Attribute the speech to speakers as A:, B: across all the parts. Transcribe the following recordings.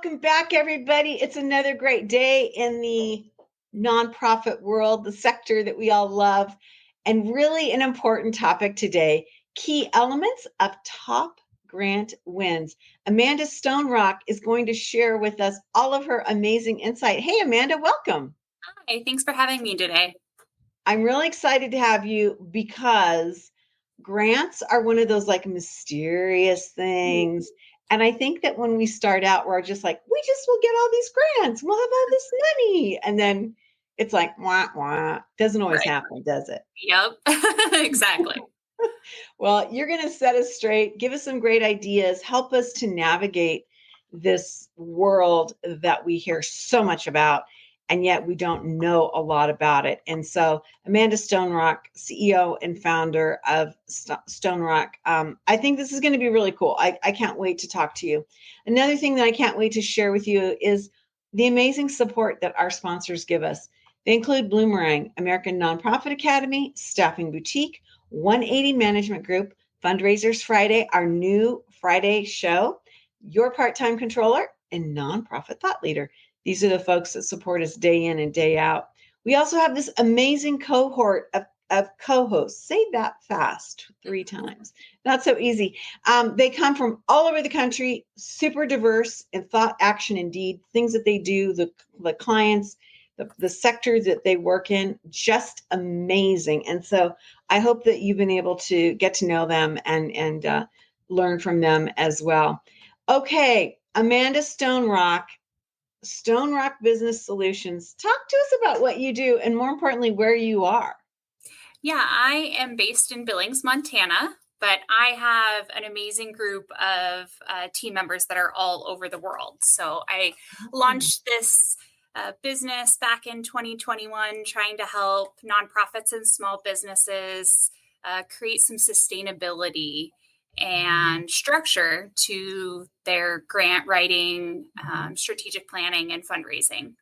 A: welcome back, everybody. It's another great day in the nonprofit world, the sector that we all love, and really an important topic today, key elements of top grant wins. Amanda Stonerock is going to share with us all of her amazing insight. Hey, Amanda, welcome.
B: Hi, thanks for having me today.
A: I'm really excited to have you because grants are one of those like mysterious things. And I think that when we start out, we're just like, we just will get all these grants, we'll have all this money. And then it's like, wah, wah. Doesn't always
B: Right.
A: happen, does it?
B: Yep, exactly.
A: Well, you're going to set us straight, give us some great ideas, help us to navigate this world that we hear so much about, and yet we don't know a lot about it. And so, Amanda Stonerock, CEO and founder of Stonerock, I think this is going to be really cool. I can't wait to talk to you. Another thing that I can't wait to share with you is the amazing support that our sponsors give us. They include Bloomerang, American Nonprofit Academy, Staffing Boutique, 180 Management Group, Fundraisers Friday, our new Friday show, Your Part-Time Controller, and Nonprofit Thought Leader. These are the folks that support us day in and day out. We also have this amazing cohort of co-hosts. Say that fast 3 times. Not so easy. They come from all over the country, super diverse in thought, action, and deed, things that they do, the clients, the sector that they work in, just amazing. And so I hope that you've been able to get to know them and learn from them as well. Okay, Amanda Stonerock, Stonerock Business Solutions. Talk to us about what you do and more importantly, where you are.
B: Yeah, I am based in Billings, Montana, but I have an amazing group of team members that are all over the world. So I launched this business back in 2021, trying to help nonprofits and small businesses create some sustainability and structure to their grant writing, strategic planning, and fundraising.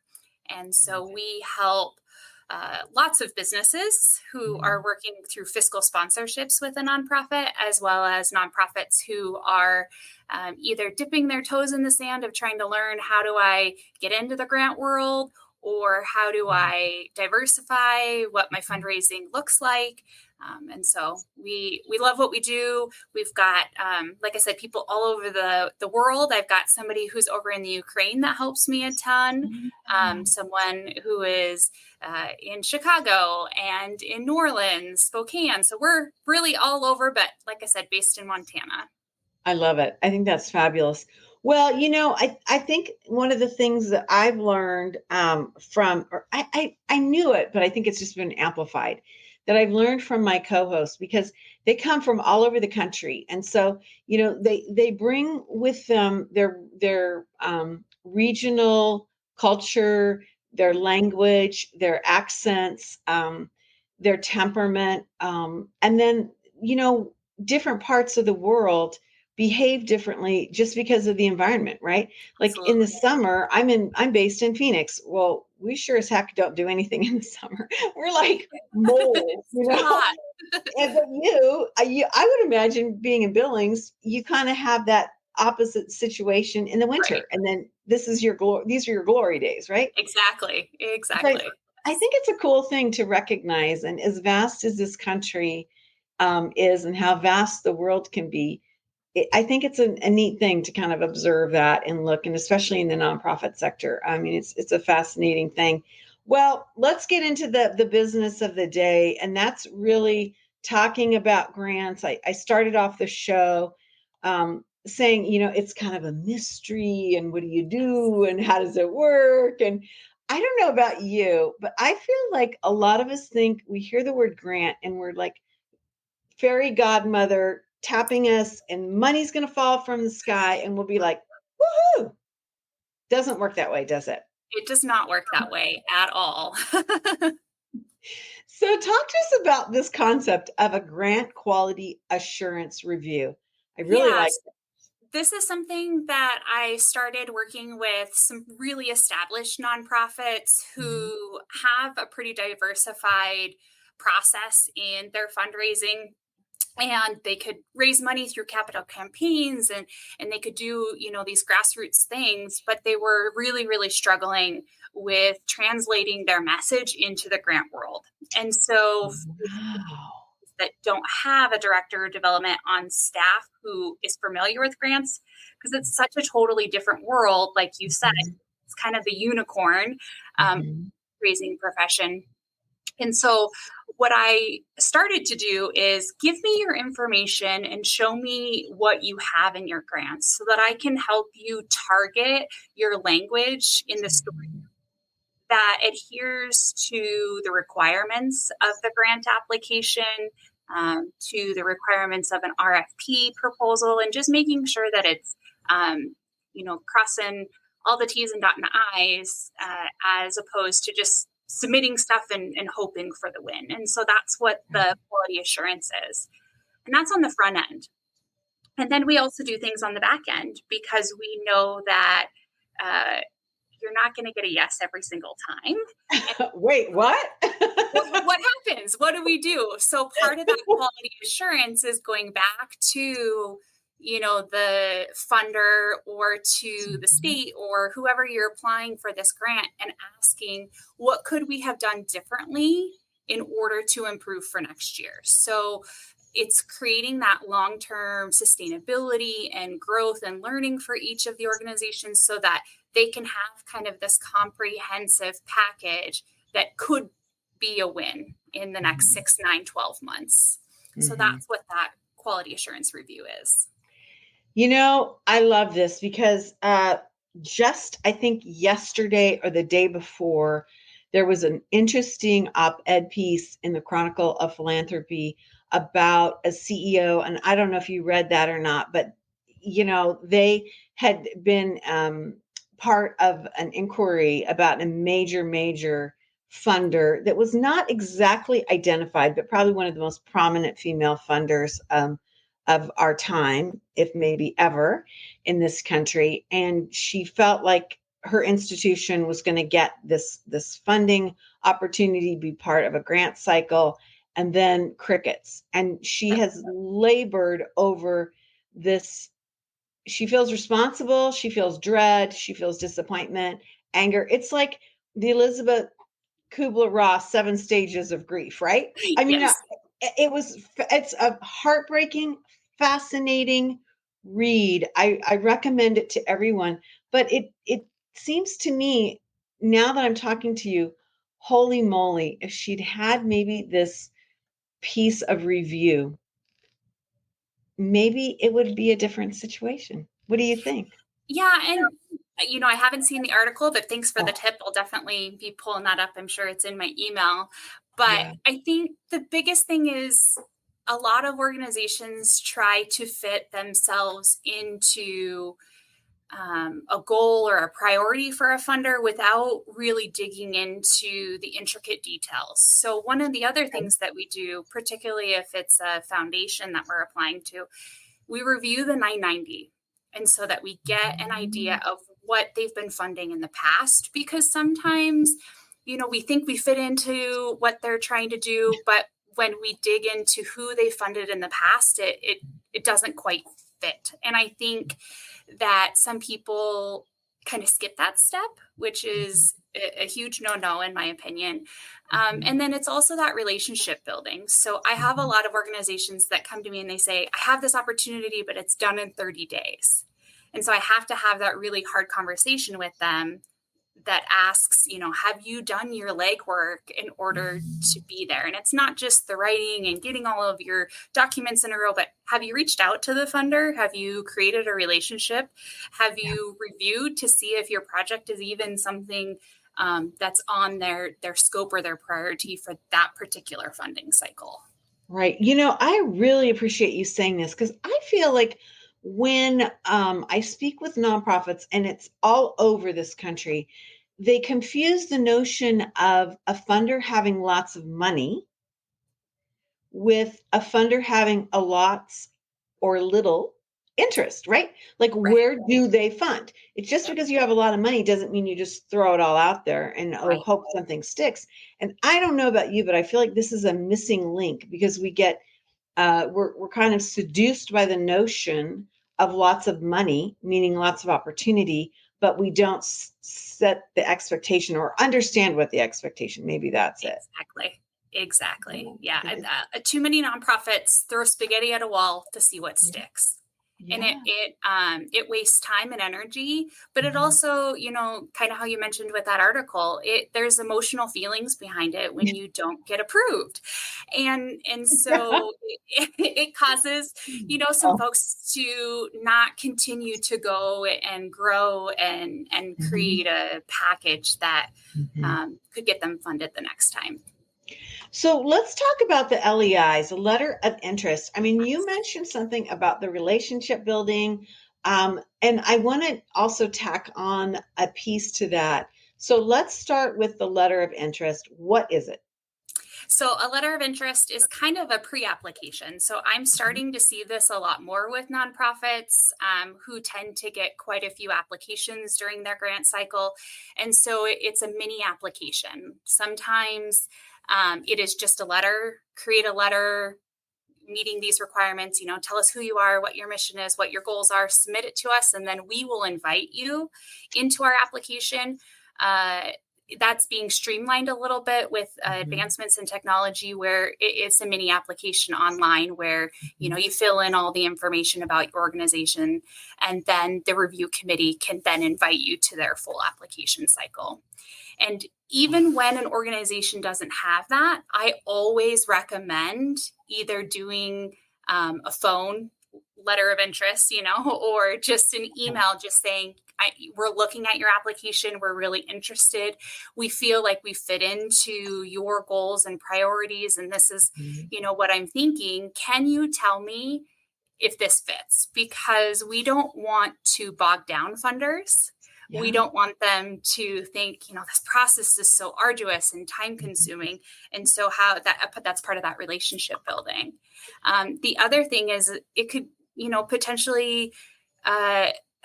B: And so we help lots of businesses who are working through fiscal sponsorships with a nonprofit, as well as nonprofits who are either dipping their toes in the sand of trying to learn, how do I get into the grant world, or how do I diversify what my fundraising looks like. And so we love what we do. We've got, like I said, people all over the world. I've got somebody who's over in the Ukraine that helps me a ton. Someone who is in Chicago and in New Orleans, Spokane. So we're really all over, but like I said, based in Montana.
A: I love it. I think that's fabulous. Well, I think one of the things that I've learned or I knew it, but I think it's just been amplified, that I've learned from my co-hosts because they come from all over the country. And so, they bring with them their regional culture, their language, their accents, their temperament, and then, different parts of the world behave differently just because of the environment, right? Like in the
B: Absolutely.
A: summer, I'm based in Phoenix. Well, we sure as heck don't do anything in the summer. We're like moles,
B: It's too hot.
A: And but I would imagine being in Billings, you kind of have that opposite situation in the
B: Right.
A: winter, and then these are your glory days, right?
B: Exactly.
A: So
B: Exactly.
A: I think it's a cool thing to recognize, and as vast as this country is, and how vast the world can be, I think it's a neat thing to kind of observe that and look, and especially in the nonprofit sector. I mean, it's a fascinating thing. Well, let's get into the business of the day, and that's really talking about grants. I started off the show saying, it's kind of a mystery, and what do you do, and how does it work? And I don't know about you, but I feel like a lot of us think we hear the word grant and we're like, fairy godmother tapping us and money's going to fall from the sky and we'll be like, woohoo. Doesn't work that way, does it?
B: It does not work that way at all.
A: So talk to us about this concept of a grant quality assurance review. I really like
B: Yes. This is something that I started working with some really established nonprofits
A: it.
B: who have a pretty diversified process in their fundraising. and they could raise money through capital campaigns, and they could do, these grassroots things, but they were really, really struggling with translating their message into the grant world. And so
A: Wow.
B: that don't have a director of development on staff who is familiar with grants, because it's such a totally different world. Like you said, it's kind of the unicorn
A: Mhm.
B: raising profession. And so what I started to do is give me your information and show me what you have in your grants so that I can help you target your language in the story that adheres to the requirements of the grant application, to the requirements of an RFP proposal, and just making sure that it's, crossing all the T's and dotting the I's, as opposed to just submitting stuff and hoping for the win. And so that's what the quality assurance is. And that's on the front end. And then we also do things on the back end because we know that you're not going to get a yes every single time.
A: Wait, what?
B: What happens? What do we do? So part of that quality assurance is going back to, the funder or to the state or whoever you're applying for this grant and asking, what could we have done differently in order to improve for next year? So it's creating that long-term sustainability and growth and learning for each of the organizations so that they can have kind of this comprehensive package that could be a win in the next 6, 9, 12 months. So that's what that quality assurance review is.
A: I love this because just I think yesterday or the day before, there was an interesting op-ed piece in the Chronicle of Philanthropy about a CEO, and I don't know if you read that or not, but they had been part of an inquiry about a major funder that was not exactly identified, but probably one of the most prominent female funders of our time, if maybe ever, in this country. And she felt like her institution was going to get this funding opportunity, be part of a grant cycle, and then crickets. And she has labored over this. She feels responsible, she feels dread, she feels disappointment, anger. It's like the Elizabeth Kubler-Ross 7 stages of grief, right? I mean,
B: Yes.
A: it's a heartbreaking, fascinating read. I recommend it to everyone, but it seems to me now that I'm talking to you, holy moly, if she'd had maybe this piece of review, maybe it would be a different situation. What do you think?
B: Yeah. And, I haven't seen the article, but thanks for the
A: Oh,
B: tip. I'll definitely be pulling that up. I'm sure it's in my email. But
A: yeah.
B: I think the biggest thing is a lot of organizations try to fit themselves into a goal or a priority for a funder without really digging into the intricate details. So, one of the other things that we do, particularly if it's a foundation that we're applying to, we review the 990. And so that we get an idea of what they've been funding in the past, because sometimes, we think we fit into what they're trying to do, but when we dig into who they funded in the past, it doesn't quite fit. And I think that some people kind of skip that step, which is a huge no in my opinion. And then it's also that relationship building. So I have a lot of organizations that come to me and they say, I have this opportunity, but it's done in 30 days. And so I have to have that really hard conversation with them that asks, have you done your legwork in order to be there? And it's not just the writing and getting all of your documents in a row, but have you reached out to the funder? Have you created a relationship? Have you reviewed to see if your project is even something that's on their scope or their priority for that particular funding cycle?
A: Right. I really appreciate you saying this because I feel like when I speak with nonprofits, and it's all over this country, they confuse the notion of a funder having lots of money with a funder having a lots or little interest, right? Like,
B: Right.
A: where do they fund? It's just because you have a lot of money doesn't mean you just throw it all out there and
B: Right.
A: hope something sticks. And I don't know about you, but I feel like this is a missing link because we get we're kind of seduced by the notion of lots of money, meaning lots of opportunity, but we don't set the expectation or understand what the expectation. Maybe that's it.
B: Exactly. Yeah. Too many nonprofits throw spaghetti at a wall to see what
A: Yeah.
B: sticks. And
A: Yeah.
B: it wastes time and energy, but it
A: Mhm.
B: also, kind of how you mentioned with that article, there's emotional feelings behind it when you don't get approved. And so it causes, some
A: Oh.
B: folks to not continue to go and grow and
A: Mhm.
B: create a package that
A: Mhm.
B: could get them funded the next time.
A: So let's talk about the LEIs, a letter of interest. I mean, you mentioned something about the relationship building, and I want to also tack on a piece to that. So let's start with the letter of interest. What is it?
B: So, a letter of interest is kind of a pre application. So, I'm starting to see this a lot more with nonprofits who tend to get quite a few applications during their grant cycle. And so, it's a mini application. Sometimes it is just a letter, create a letter meeting these requirements, tell us who you are, what your mission is, what your goals are, submit it to us, and then we will invite you into our application. That's being streamlined a little bit with
A: Mhm.
B: advancements in technology where it's a mini application online where you fill in all the information about your organization, and then the review committee can then invite you to their full application cycle. And even when an organization doesn't have that, I always recommend either doing a phone letter of interest, or just an email just saying, we're looking at your application. We're really interested. We feel like we fit into your goals and priorities. And this is,
A: Mhm.
B: what I'm thinking. Can you tell me if this fits? Because we don't want to bog down funders. We
A: Yeah.
B: don't want them to think, this process is so arduous and time consuming. And so that's part of that relationship building. The other thing is it could, potentially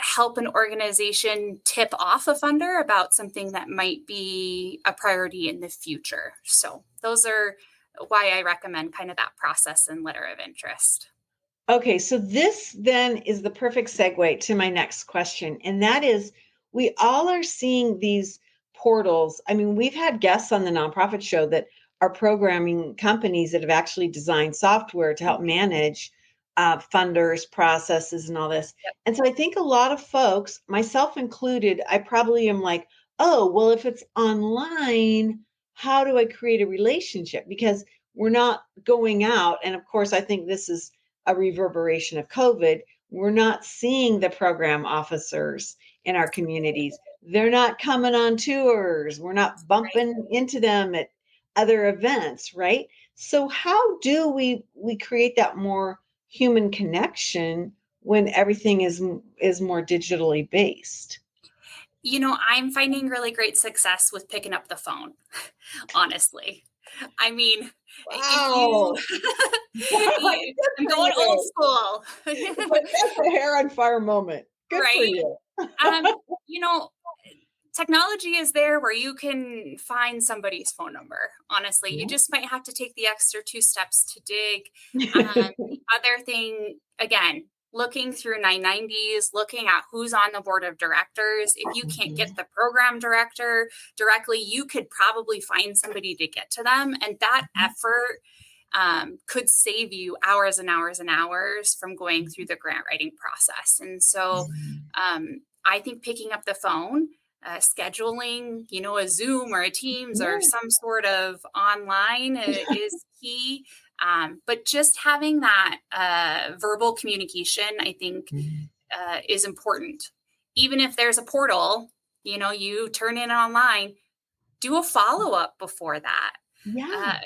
B: help an organization tip off a funder about something that might be a priority in the future. So those are why I recommend kind of that process and letter of interest.
A: Okay, so this then is the perfect segue to my next question. And that is, we all are seeing these portals. I mean, we've had guests on the nonprofit show that are programming companies that have actually designed software to help manage funders, processes, and all this.
B: Yep.
A: And so I think a lot of folks, myself included, I probably am like, oh, well, if it's online, how do I create a relationship? Because we're not going out. And of course, I think this is a reverberation of COVID. We're not seeing the program officers in our communities. They're not coming on tours. We're not
B: Right.
A: bumping into them at other events, right? So how do we create that more human connection when everything is more digitally based?
B: I'm finding really great success with picking up the phone, honestly. I mean, if you,
A: Wow. Good
B: I'm
A: for
B: going old
A: you.
B: school,
A: That's a hair on fire moment. Good for
B: right?
A: you.
B: Um, you know, Technology is there where you can find somebody's phone number. Honestly, you
A: Yeah.
B: just might have to take the extra 2 steps to dig. The other thing, again, looking through 990s, looking at who's on the board of directors. If you can't get
A: Mhm.
B: the program director directly, you could probably find somebody to get to them. And that effort could save you hours and hours and hours from going through the grant writing process. And so
A: Mhm.
B: I think picking up the phone, scheduling, a Zoom or a Teams or
A: Yeah.
B: some sort of online is key. But just having that verbal communication, I think,
A: Mhm.
B: is important. Even if there's a portal, you turn in online, do a follow up before that.
A: Yeah.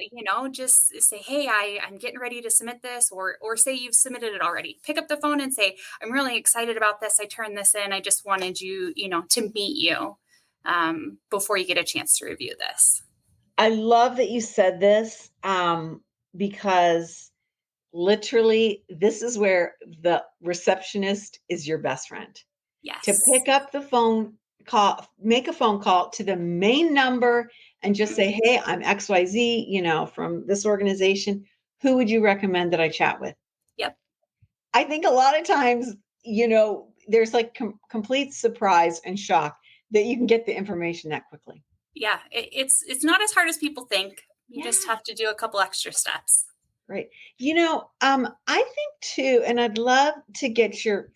B: Just say, hey, I'm getting ready to submit this, or say you've submitted it already. Pick up the phone and say, I'm really excited about this. I turned this in. I just wanted you, to meet you before you get a chance to review this.
A: I love that you said this because literally, this is where the receptionist is your best friend. To
B: Yes.
A: pick up the phone call, make a phone call to the main number and just say,
B: Mhm.
A: "Hey, I'm XYZ, from this organization. who would you recommend that I chat with?
B: Yep.
A: I think a lot of times, there's like complete surprise and shock that you can get the information that quickly.
B: Yeah, it's not as hard as people think. You just
A: Yeah.
B: have to do a couple extra steps.
A: Right. I think too, and I'd love to get your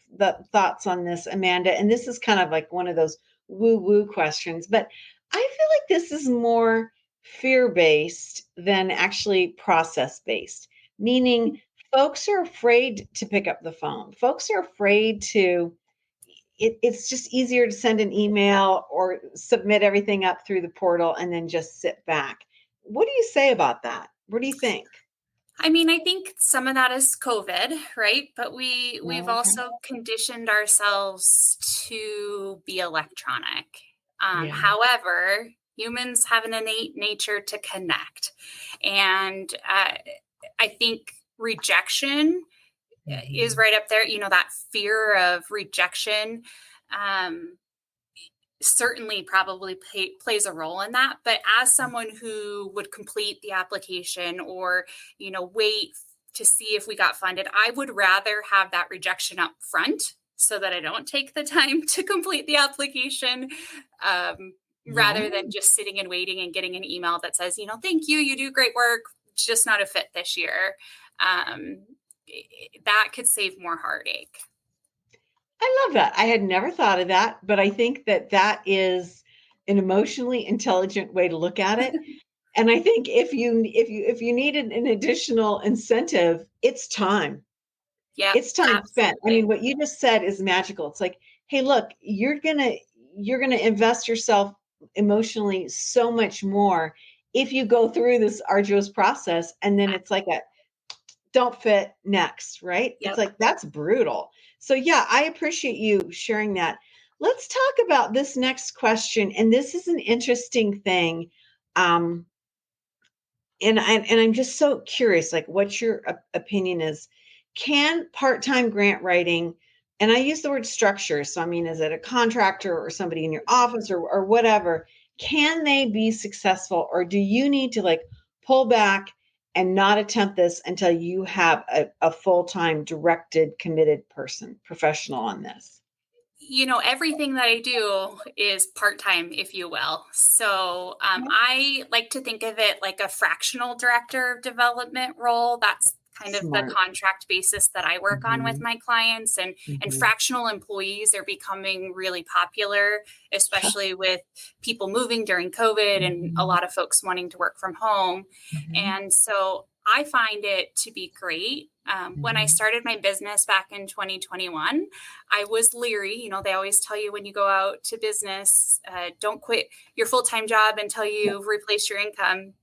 A: thoughts on this, Amanda. And this is kind of like one of those woo-woo questions, but I feel like this is more fear-based than actually process-based, meaning folks are afraid to pick up the phone. Folks are afraid to, it's just easier to send an email or submit everything up through the portal and then just sit back. What do you say about that? What do you think?
B: I mean, I think some of that is COVID, right? But we've
A: Okay.
B: also conditioned ourselves to be electronic.
A: Yeah.
B: However, humans have an innate nature to connect, and I think rejection is
A: Mhm.
B: right up there. You know, that fear of rejection. Um, Certainly probably plays a role in that, but as someone who would complete the application or wait to see if we got funded, I would rather have that rejection up front so that I don't take the time to complete the application, um, rather
A: Right.
B: than just sitting and waiting and getting an email that says, thank you, you do great work, just not a fit this year. um, that could save more heartache.
A: I love that. I had never thought of that, but I think that that is an emotionally intelligent way to look at it. And I think if you needed an additional incentive, it's time.
B: Yep,
A: It's time spent. I mean,
B: absolutely.
A: what you just said is magical. It's like, hey, look, you're gonna invest yourself emotionally so much more if you go through this arduous process, and then it's like a don't fit next, right? It's
B: Yep.
A: like that's brutal. So yeah, I appreciate you sharing that. Let's talk about this next question, and this is an interesting thing. Um, and I'm just so curious, like what your opinion is. Can part-time grant writing, and I use the word structure, so I mean, is it a contractor or somebody in your office or whatever? Can they be successful, or do you need to like pull back and not attempt this until you have a full-time directed, committed person, professional on this?
B: Everything that I do is part time, if you will. So I like to think of it like a fractional director of development role. That's kind of the
A: Smart.
B: contract basis that I work on with
A: Mhm,
B: my clients, and
A: mhm.
B: fractional employees are becoming really popular, especially with people moving during COVID and a
A: Mhm,
B: lot of folks wanting to work from home.
A: mhm,
B: And so I find it to be great. When I
A: mhm.
B: started my business back in 2021, I was leery. They always tell you when you go out to business, don't quit your full time job until
A: Yep.
B: you've replaced your income.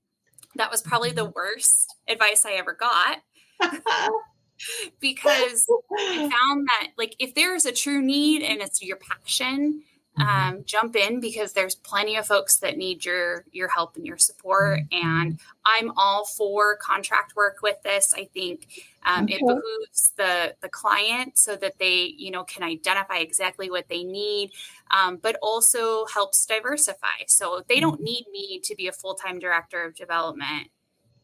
B: That was probably the worst advice I ever got, because I found that, like, if there's a true need and it's your passion,
A: Mhm,
B: jump in, because there's plenty of folks that need your help and your support. And
A: mhm.
B: I'm all for contract work with this. I think it
A: Okay.
B: behooves the client so that they can identify exactly what they need, but also helps diversify. So they don't
A: Mhm,
B: need me to be a full-time director of development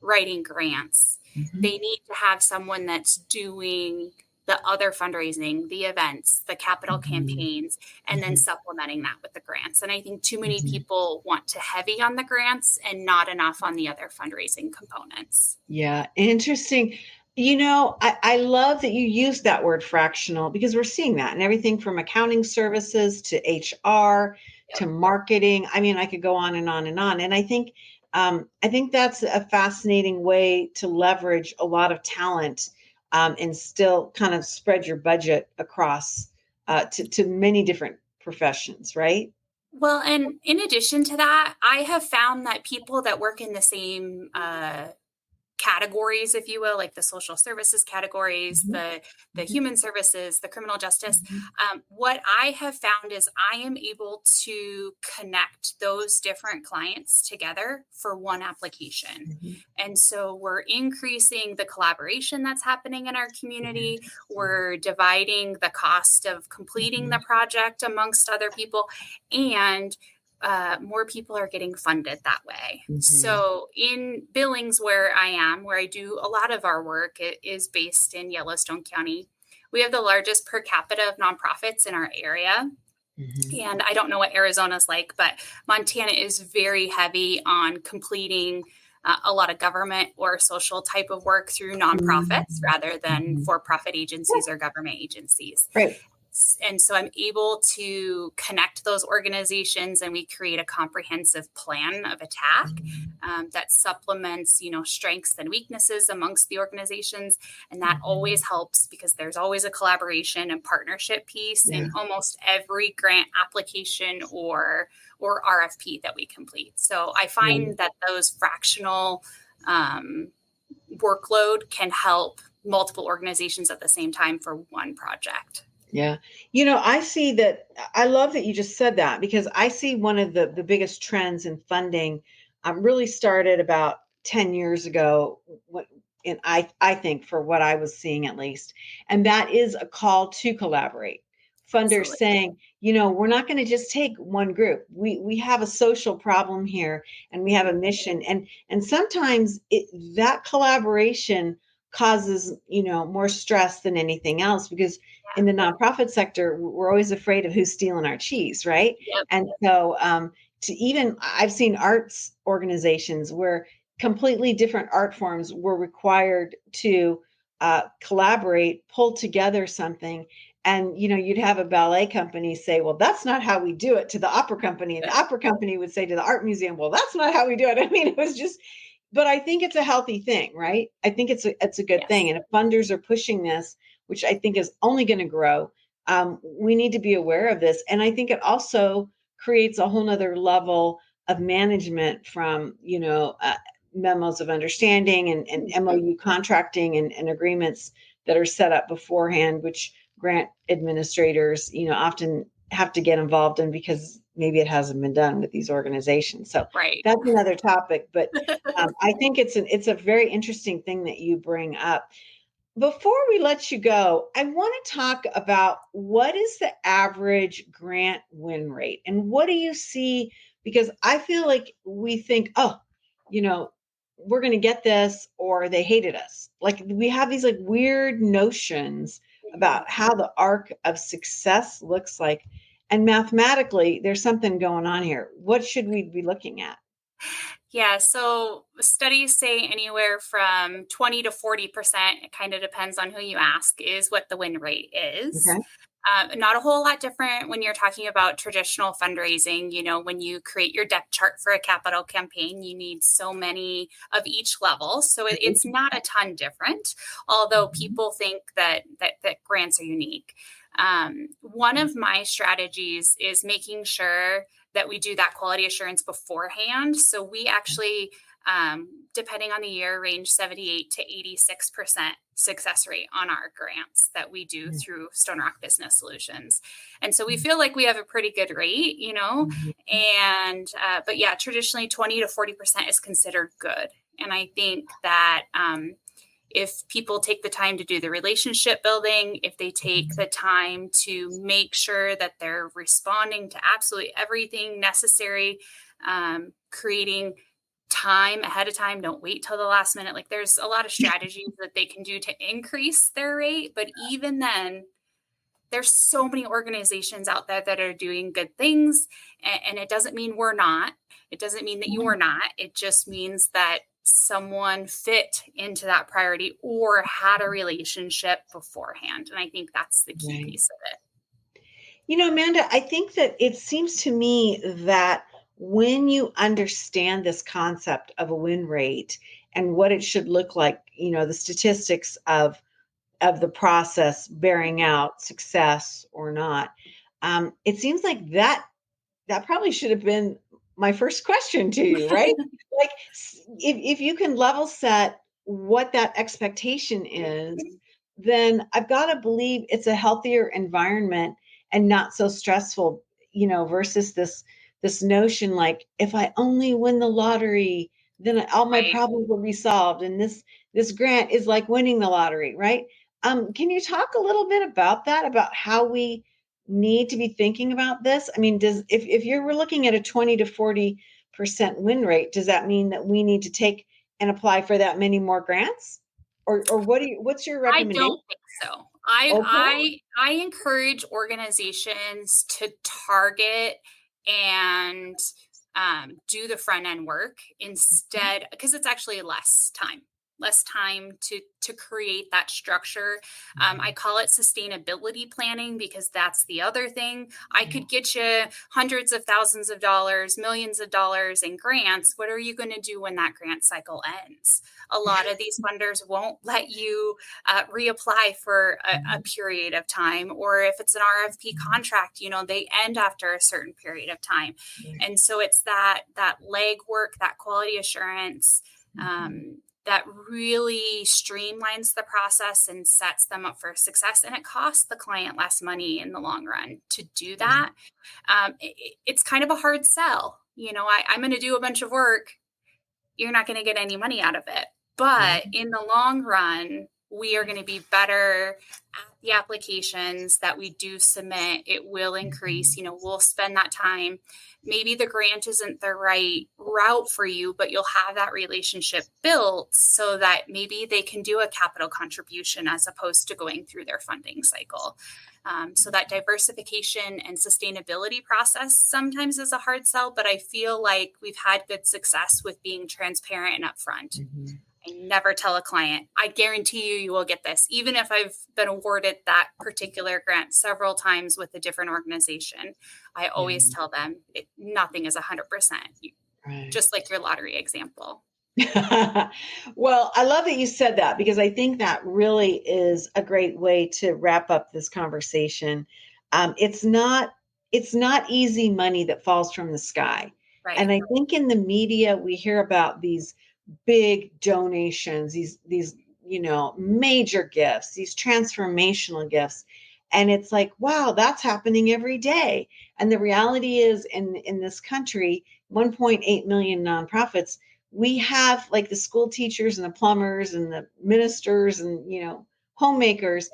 B: writing grants.
A: mhm,
B: They need to have someone that's doing the other fundraising, the events, the capital
A: mhm,
B: campaigns, and then
A: mhm,
B: supplementing that with the grants. And I think too many
A: mhm.
B: people want to heavy on the grants and not enough on the other fundraising components.
A: Yeah, interesting. I love that you use that word fractional because we're seeing that in everything from accounting services to HR to
B: Yep.
A: marketing. I mean, I could go on and on and on. And I think that's a fascinating way to leverage a lot of talent, and still kind of spread your budget across to many different professions, right?
B: Well, and in addition to that, I have found that people that work in the same categories, if you will, like the social services categories,
A: Mhm,
B: the
A: mhm,
B: human services, the criminal justice.
A: mhm,
B: What I have found is I am able to connect those different clients together for one application.
A: mhm.
B: And so we're increasing the collaboration that's happening in our community.
A: Interesting.
B: We're dividing the cost of completing the
A: Mhm,
B: project amongst other people. And more people are getting funded that way.
A: Mm-hmm.
B: So in Billings, where I do a lot of our work, it is based in Yellowstone County. We have the largest per capita of nonprofits in our area. Mm-hmm. And I don't know what Arizona's like, but Montana is very heavy on completing a lot of government or social type of work through nonprofits rather than for-profit agencies or government agencies.
A: Right.
B: And so I'm able to connect those organizations, and we create a comprehensive plan of attack that supplements, strengths and weaknesses amongst the organizations. And that always helps because there's always a collaboration and partnership piece in almost every grant application or RFP that we complete. So I find that those fractional workload can help multiple organizations at the same time for one project.
A: Yeah. I see that. I love that you just said that, because I see one of the biggest trends in funding really started about 10 years ago. And I think, for what I was seeing at least, and that is a call to collaborate. Funders
B: Absolutely.
A: saying, we're not going to just take one group. We have a social problem here, and we have a mission. And sometimes that collaboration causes, more stress than anything else, because in the nonprofit sector, we're always afraid of who's stealing our cheese, right?
B: Yep.
A: And so I've seen arts organizations where completely different art forms were required to collaborate, pull together something. And, you'd have a ballet company say, well, that's not how we do it, to the opera company. And the opera company would say to the art museum, well, that's not how we do it. I mean, it was just, but I think it's a healthy thing, right? I think it's a good thing. And if funders are pushing this, which I think is only going to grow, we need to be aware of this. And I think it also creates a whole nother level of management from, memos of understanding and MOU contracting and agreements that are set up beforehand, which grant administrators, often have to get involved in, because maybe it hasn't been done with these organizations. So that's another topic. But I think it's a very interesting thing that you bring up. Before we let you go, I want to talk about, what is the average grant win rate, and what do you see? Because I feel like we think, we're going to get this, or they hated us. Like, we have these like weird notions about how the arc of success looks like. And mathematically, there's something going on here. What should we be looking at?
B: Yeah, so studies say anywhere from 20 to 40%, it kind of depends on who you ask, is what the win rate is.
A: Okay.
B: Not a whole lot different when you're talking about traditional fundraising. When you create your depth chart for a capital campaign, you need so many of each level. So it's not a ton different, although people think that grants are unique. One of my strategies is making sure that we do that quality assurance beforehand. So we actually, depending on the year, range 78 to 86% success rate on our grants that we do through Stone Rock Business Solutions. And so we feel like we have a pretty good rate, and, but yeah, traditionally 20 to 40% is considered good. And I think that, if people take the time to do the relationship building, if they take the time to make sure that they're responding to absolutely everything necessary, creating time ahead of time, don't wait till the last minute. Like, there's a lot of strategies that they can do to increase their rate. But even then, there's so many organizations out there that are doing good things. And it doesn't mean we're not. It doesn't mean that you're not. It just means that someone fit into that priority or had a relationship beforehand. And I think that's the key piece of it.
A: Amanda, I think that it seems to me that when you understand this concept of a win rate and what it should look like, the statistics of the process bearing out success or not, it seems like that probably should have been my first question to you, right? Like, if you can level set what that expectation is, then I've got to believe it's a healthier environment and not so stressful, versus this notion, like, if I only win the lottery, then all my problems will be solved. And this grant is like winning the lottery, right? Can you talk a little bit about that, about how we need to be thinking about this? I mean, if you're looking at a 20 to 40% win rate, does that mean that we need to take and apply for that many more grants? Or what's your
B: I
A: recommendation?
B: don't think so. I
A: Okay.
B: I I encourage organizations to target and do the front end work instead, because it's actually less time to create that structure. I call it sustainability planning, because that's the other thing. I could get you hundreds of thousands of dollars, millions of dollars in grants. What are you going to do when that grant cycle ends? A lot of these funders won't let you reapply for a period of time, or if it's an RFP contract, they end after a certain period of time. And so it's that legwork, that quality assurance, that really streamlines the process and sets them up for success. And it costs the client less money in the long run to do that. It's kind of a hard sell. I'm going to do a bunch of work. You're not going to get any money out of it. But in the long run, we are going to be better at the applications that we do submit. It will increase. We'll spend that time. Maybe the grant isn't the right route for you, but you'll have that relationship built so that maybe they can do a capital contribution as opposed to going through their funding cycle. So that diversification and sustainability process sometimes is a hard sell, but I feel like we've had good success with being transparent and upfront. I never tell a client, I guarantee you will get this, even if I've been awarded that particular grant several times with a different organization. I always tell them nothing is 100%, just like your lottery example.
A: Well, I love that you said that, because I think that really is a great way to wrap up this conversation. It's not easy money that falls from the sky.
B: Right.
A: And I think in the media we hear about these big donations, these major gifts, these transformational gifts. And it's like, wow, that's happening every day. And the reality is, in this country, 1.8 million nonprofits, we have like the school teachers and the plumbers and the ministers and homemakers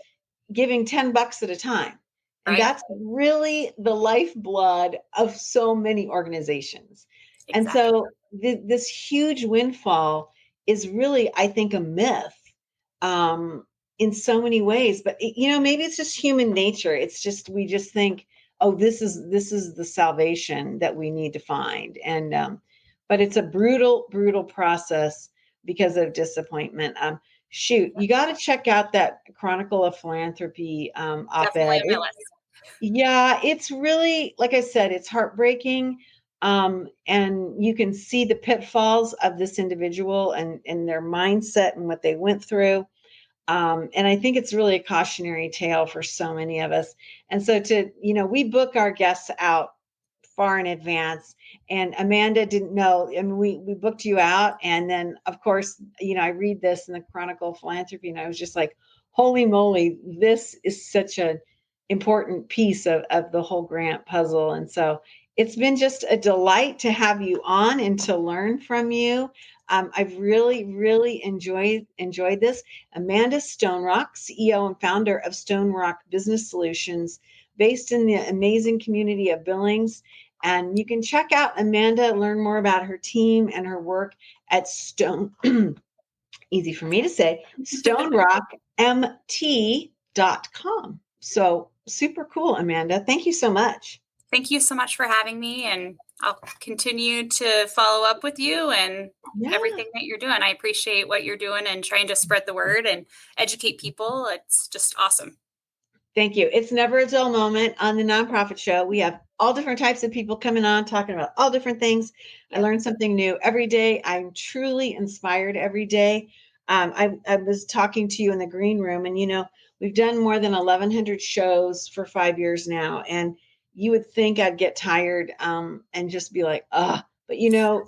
A: giving $10 at a time. And
B: Right.
A: that's really the lifeblood of so many organizations.
B: Exactly.
A: And so this huge windfall is really, I think, a myth in so many ways. But maybe it's just human nature. It's just, we just think, oh, this is the salvation that we need to find. And but it's a brutal process because of disappointment. Shoot, you got to check out that Chronicle of Philanthropy op-ed.
B: Definitely on my list.
A: Yeah, it's really, like I said, it's heartbreaking. And you can see the pitfalls of this individual and their mindset and what they went through. And I think it's really a cautionary tale for so many of us. And so we book our guests out far in advance. And Amanda didn't know. I mean, we booked you out. And then, of course, I read this in the Chronicle of Philanthropy, and I was just like, holy moly, this is such an important piece of the whole grant puzzle. And so it's been just a delight to have you on and to learn from you. I've really enjoyed this. Amanda Stonerock, CEO and founder of Stonerock Business Solutions, based in the amazing community of Billings. And you can check out Amanda, learn more about her team and her work at easy for me to say, stonerockmt.com. So super cool, Amanda. Thank you so much.
B: Thank you so much for having me, and I'll continue to follow up with you and everything that you're doing. I appreciate what you're doing and trying to spread the word and educate people. It's just awesome.
A: Thank you. It's never a dull moment on the Nonprofit Show. We have all different types of people coming on, talking about all different things. I learn something new every day. I'm truly inspired every day. I was talking to you in the green room, and we've done more than 1,100 shows for 5 years now. And you would think I'd get tired and just be like, ugh. But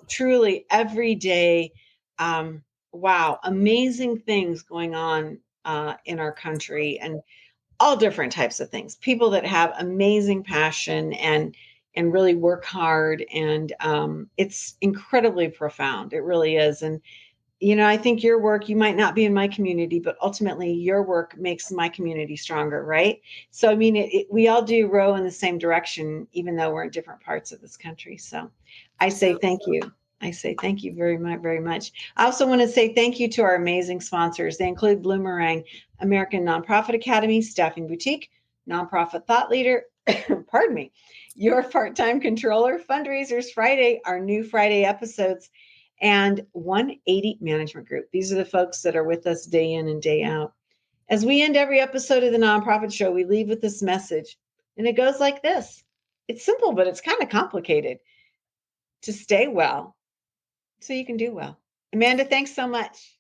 A: truly every day, wow, amazing things going on in our country, and all different types of things. People that have amazing passion and really work hard, and it's incredibly profound. It really is. And I think your work, you might not be in my community, but ultimately your work makes my community stronger, right? So, I mean, we all do row in the same direction, even though we're in different parts of this country. So I say thank you. I say thank you very much, very much. I also want to say thank you to our amazing sponsors. They include Bloomerang, American Nonprofit Academy, Staffing Boutique, Nonprofit Thought Leader, pardon me, Your Part-Time Controller, Fundraisers Friday, our new Friday episodes, and 180 Management Group. These are the folks that are with us day in and day out. As we end every episode of the Nonprofit Show, we leave with this message, and it goes like this. It's simple, but it's kind of complicated. To stay well so you can do well. Amanda, thanks so much.